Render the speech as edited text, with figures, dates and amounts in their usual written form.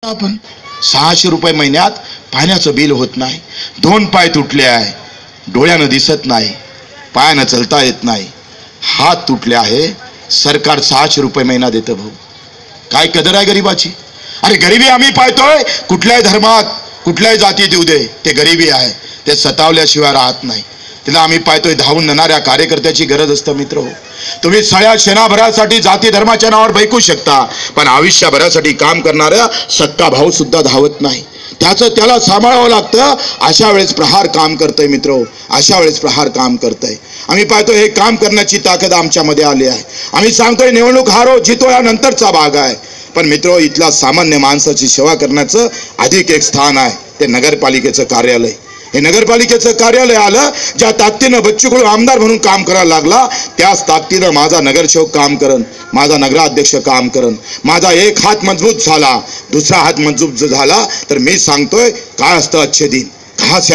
आपण 600 रुपये महिन्यात पाण्याचं बिल होत नाही. 2 पाय तुटले आहे, डोळ्यानं दिसत नाही, पायानं चलता येत नाही, हात तुटले आहे, सरकार 600 रुपये महिना देतं. भाऊ काय कदर आहे गरिबाची? अरे गरिबी आम्ही पाहतोय, कुठल्याही धर्मात कुठल्याही जातीत येऊ दे, ते गरिबी आहे, ते सतावल्याशिवाय राहत नाही. तिला आम्ही पाहतोय धावून नेणाऱ्या कार्यकर्त्याची गरज असतं. मित्र हो, तुम्ही सगळ्या क्षणाभरासाठी जाती धर्माच्या नावावर बैकू शकता, पण आयुष्यभरासाठी काम करणाऱ्या सक्का भाऊ सुद्धा धावत नाही. त्याला सांभाळावं लागतं. अशा वेळेस प्रहार काम करतंय. मित्र हो, अशा वेळेस प्रहार काम करतंय. आम्ही पाहतोय हे काम करण्याची ताकद आमच्यामध्ये आली आहे. आम्ही सांगतोय निवडणूक हारो जितो या नंतरचा भाग आहे, पण मित्र इथला सामान्य माणसाची सेवा करण्याचं अधिक एक स्थान आहे, ते नगरपालिकेचं कार्यालय. हे नगरपालिकेचं कार्यालय आलं, ज्या ताकदीनं बच्चू कडू आमदार म्हणून काम करायला लागला, त्याच ताकदीनं माझा नगरसेवक काम करन, माझा नगराध्यक्ष काम करन. माझा एक हात मजबूत झाला, दुसरा हात मजबूत झाला तर मी सांगतोय काय असतं अच्छे दिन कहां से